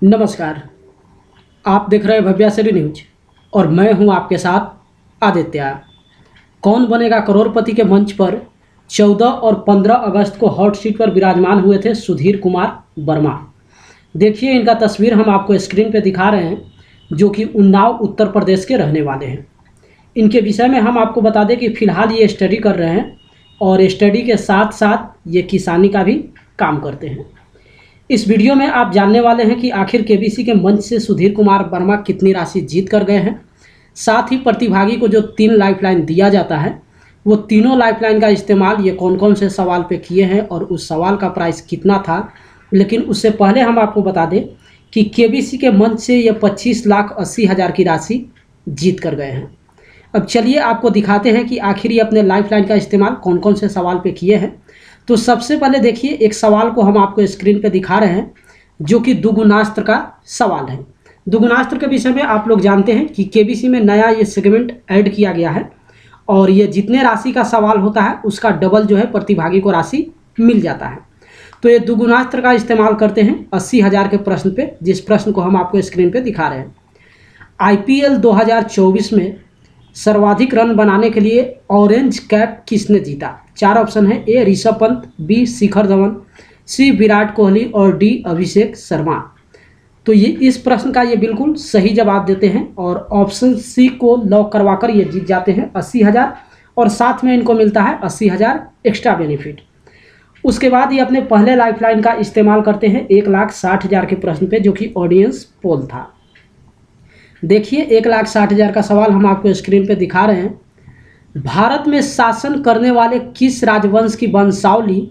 नमस्कार। आप देख रहे हैं भव्याश्री न्यूज और मैं हूं आपके साथ आदित्य। कौन बनेगा करोड़पति के मंच पर 14 और 15 अगस्त को हॉट सीट पर विराजमान हुए थे सुधीर कुमार वर्मा। देखिए इनका तस्वीर हम आपको स्क्रीन पर दिखा रहे हैं, जो कि उन्नाव उत्तर प्रदेश के रहने वाले हैं। इनके विषय में हम आपको बता दें कि फ़िलहाल ये स्टडी कर रहे हैं और स्टडी के साथ साथ ये किसानी का भी काम करते हैं। इस वीडियो में आप जानने वाले हैं कि आखिर केबीसी के मंच से सुधीर कुमार वर्मा कितनी राशि जीत कर गए हैं। साथ ही प्रतिभागी को जो 3 लाइफलाइन दिया जाता है, वो तीनों लाइफलाइन का इस्तेमाल ये कौन कौन से सवाल पे किए हैं और उस सवाल का प्राइस कितना था। लेकिन उससे पहले हम आपको बता दें कि केबीसी के मंच से ये 25,80,000 की राशि जीत कर गए हैं। अब चलिए आपको दिखाते हैं कि आखिर ये अपने लाइफलाइन का इस्तेमाल कौन कौन से सवाल पे किए हैं। तो सबसे पहले देखिए, एक सवाल को हम आपको स्क्रीन पे दिखा रहे हैं, जो कि दुगुनास्त्र का सवाल है। दुगुनास्त्र के विषय में आप लोग जानते हैं कि केबीसी में नया ये सेगमेंट ऐड किया गया है और ये जितने राशि का सवाल होता है उसका डबल जो है प्रतिभागी को राशि मिल जाता है। तो ये दुगुनास्त्र का इस्तेमाल करते हैं 80,000 के प्रश्न पे, जिस प्रश्न को हम आपको स्क्रीन पे दिखा रहे हैं। IPL 2024 में सर्वाधिक रन बनाने के लिए ऑरेंज कैप किसने जीता? 4 ऑप्शन है। ए ऋषभ पंत, बी शिखर धवन, सी विराट कोहली और डी अभिषेक शर्मा। तो ये इस प्रश्न का ये बिल्कुल सही जवाब देते हैं और ऑप्शन सी को लॉक करवाकर ये जीत जाते हैं 80,000 और साथ में इनको मिलता है 80,000 एक्स्ट्रा बेनिफिट। उसके बाद ये अपने पहले लाइफलाइन का इस्तेमाल करते हैं 1,60,000 के प्रश्न पे, जो कि ऑडियंस पोल था। देखिए 1,60,000 का सवाल हम आपको स्क्रीन पे दिखा रहे हैं। भारत में शासन करने वाले किस राजवंश की वंशावली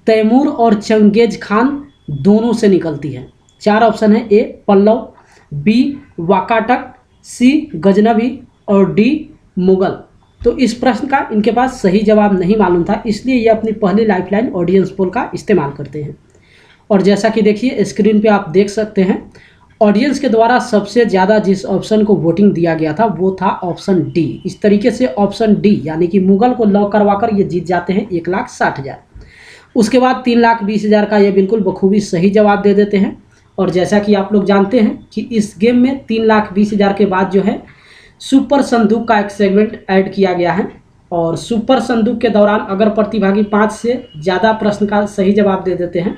तैमूर और चंगेज खान दोनों से निकलती है? 4 ऑप्शन है। ए पल्लव, बी वाकाटक, सी गजनवी और डी मुगल। तो इस प्रश्न का इनके पास सही जवाब नहीं मालूम था, इसलिए ये अपनी पहली लाइफलाइन ऑडियंस पोल का इस्तेमाल करते हैं। और जैसा कि देखिए स्क्रीन पे आप देख सकते हैं, ऑडियंस के द्वारा सबसे ज़्यादा जिस ऑप्शन को वोटिंग दिया गया था वो था ऑप्शन डी। इस तरीके से ऑप्शन डी यानी कि मुगल को लॉक करवाकर ये जीत जाते हैं 1,60,000। उसके बाद 3,20,000 का ये बिल्कुल बखूबी सही जवाब दे देते हैं। और जैसा कि आप लोग जानते हैं कि इस गेम में 3,20,000 के बाद जो है सुपर संदूक का एक सेगमेंट ऐड किया गया है और सुपर संदूक के दौरान अगर प्रतिभागी 5 से ज़्यादा प्रश्न का सही जवाब दे देते हैं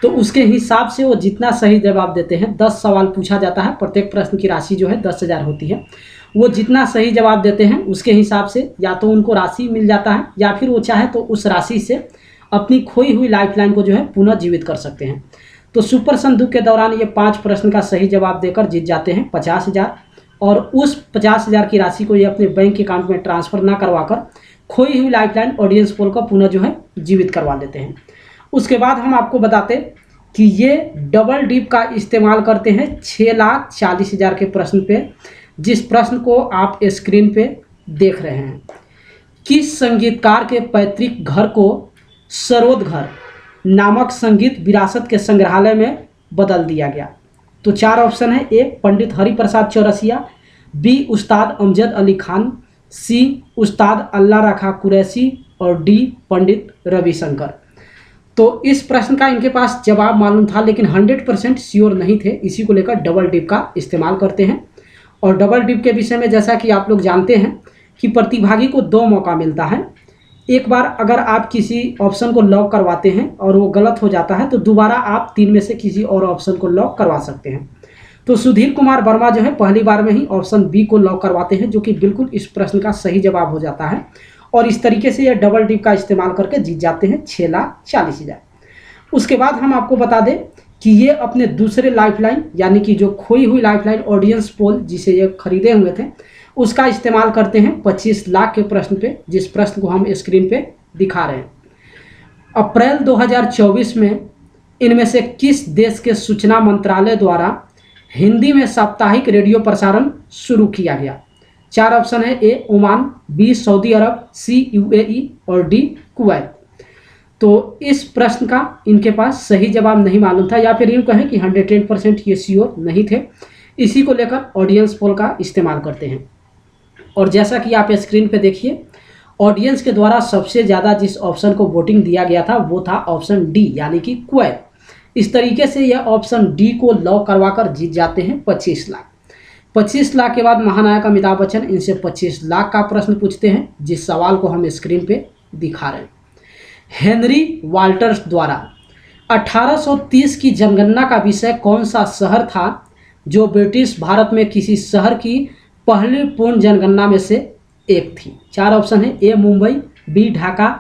तो उसके हिसाब से वो जितना सही जवाब देते हैं, 10 सवाल पूछा जाता है, प्रत्येक प्रश्न की राशि जो है 10,000 होती है। वो जितना सही जवाब देते हैं उसके हिसाब से या तो उनको राशि मिल जाता है या फिर वो चाहे तो उस राशि से अपनी खोई हुई लाइफलाइन को जो है पुनः जीवित कर सकते हैं। तो सुपर संदूक के दौरान ये 5 प्रश्न का सही जवाब देकर जीत जाते हैं 50,000 और उस 50,000 की राशि को ये अपने बैंक अकाउंट में ट्रांसफ़र ना करवाकर खोई हुई लाइफलाइन ऑडियंस पोल को पुनः जो है जीवित करवा लेते हैं। उसके बाद हम आपको बताते कि ये डबल डिप का इस्तेमाल करते हैं 6,40,000 के प्रश्न पे, जिस प्रश्न को आप स्क्रीन पे देख रहे हैं। किस संगीतकार के पैतृक घर को सरोद घर नामक संगीत विरासत के संग्रहालय में बदल दिया गया? तो 4 ऑप्शन है। ए पंडित हरिप्रसाद चौरसिया, बी उस्ताद अमजद अली खान, सी उस्ताद अल्लाह रखा कुरैशी और डी पंडित रविशंकर। तो इस प्रश्न का इनके पास जवाब मालूम था लेकिन 100% श्योर नहीं थे, इसी को लेकर डबल डिप का इस्तेमाल करते हैं। और डबल डिप के विषय में जैसा कि आप लोग जानते हैं कि प्रतिभागी को 2 मौका मिलता है। एक बार अगर आप किसी ऑप्शन को लॉक करवाते हैं और वो गलत हो जाता है तो दोबारा आप 3 में से किसी और ऑप्शन को लॉक करवा सकते हैं। तो सुधीर कुमार वर्मा जो है पहली बार में ही ऑप्शन बी को लॉक करवाते हैं, जो कि बिल्कुल इस प्रश्न का सही जवाब हो जाता है और इस तरीके से ये डबल डिप का इस्तेमाल करके जीत जाते हैं 6,40,000। उसके बाद हम आपको बता दें कि ये अपने दूसरे लाइफलाइन यानी कि जो खोई हुई लाइफलाइन ऑडियंस पोल जिसे ये खरीदे हुए थे उसका इस्तेमाल करते हैं 25 लाख के प्रश्न पे, जिस प्रश्न को हम स्क्रीन पे दिखा रहे हैं। अप्रैल 2024 में इनमें से किस देश के सूचना मंत्रालय द्वारा हिंदी में साप्ताहिक रेडियो प्रसारण शुरू किया गया? 4 ऑप्शन है। ए ओमान, बी सऊदी अरब, सी UAE और डी कुवैत। तो इस प्रश्न का इनके पास सही जवाब नहीं मालूम था या फिर यूँ कहें कि 110% ये श्योर नहीं थे, इसी को लेकर ऑडियंस पोल का इस्तेमाल करते हैं। और जैसा कि आप स्क्रीन पे देखिए, ऑडियंस के द्वारा सबसे ज़्यादा जिस ऑप्शन को वोटिंग दिया गया था वो था ऑप्शन डी यानी कि कुवैत। इस तरीके से यह ऑप्शन डी को लॉक करवाकर जीत जाते हैं 25 लाख। 25 लाख के बाद महानायक अमिताभ बच्चन इनसे 25 लाख का प्रश्न पूछते हैं, जिस सवाल को हम स्क्रीन पे दिखा रहे हैं। हेनरी वाल्टर्स द्वारा 1830 की जनगणना का विषय कौन सा शहर था, जो ब्रिटिश भारत में किसी शहर की पहली पूर्ण जनगणना में से एक थी। 4 ऑप्शन है, ए मुंबई, बी ढाका,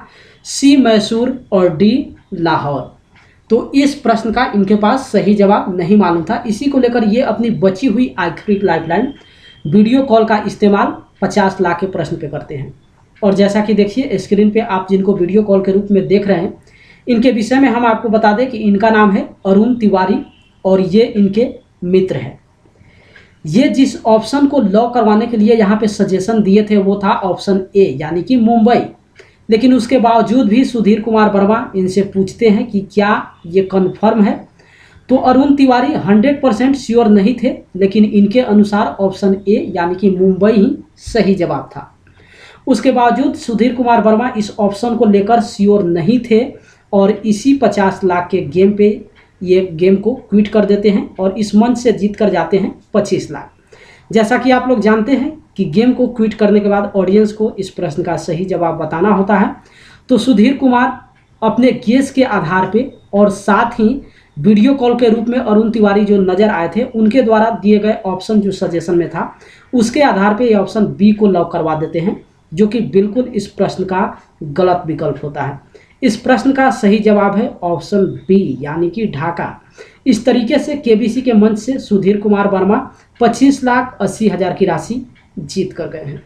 सी मैसूर और डी लाहौर। तो इस प्रश्न का इनके पास सही जवाब नहीं मालूम था। इसी को लेकर ये अपनी बची हुई आखिरी लाइफलाइन वीडियो कॉल का इस्तेमाल 50 लाख के प्रश्न पे करते हैं। और जैसा कि देखिए स्क्रीन पे आप जिनको वीडियो कॉल के रूप में देख रहे हैं, इनके विषय में हम आपको बता दें कि इनका नाम है अरुण तिवारी और ये इनके मित्र हैं। ये जिस ऑप्शन को लॉक करवाने के लिए यहाँ पे सजेशन दिए थे वो था ऑप्शन ए यानी कि मुंबई। लेकिन उसके बावजूद भी सुधीर कुमार वर्मा इनसे पूछते हैं कि क्या ये कन्फर्म है। तो अरुण तिवारी 100% श्योर नहीं थे, लेकिन इनके अनुसार ऑप्शन ए यानी कि मुंबई ही सही जवाब था। उसके बावजूद सुधीर कुमार वर्मा इस ऑप्शन को लेकर श्योर नहीं थे और इसी 50 लाख के गेम पे ये गेम को क्विट कर देते हैं और इस मंच से जीत कर जाते हैं 25 लाख। जैसा कि आप लोग जानते हैं कि गेम को क्विट करने के बाद ऑडियंस को इस प्रश्न का सही जवाब बताना होता है। तो सुधीर कुमार अपने गेस के आधार पे और साथ ही वीडियो कॉल के रूप में अरुण तिवारी जो नज़र आए थे उनके द्वारा दिए गए ऑप्शन जो सजेशन में था उसके आधार पे ये ऑप्शन बी को लॉक करवा देते हैं, जो कि बिल्कुल इस प्रश्न का गलत विकल्प होता है। इस प्रश्न का सही जवाब है ऑप्शन बी यानी कि ढाका। इस तरीके से केबीसी के मंच से सुधीर कुमार वर्मा 25,80,000 की राशि जीत कर गए हैं।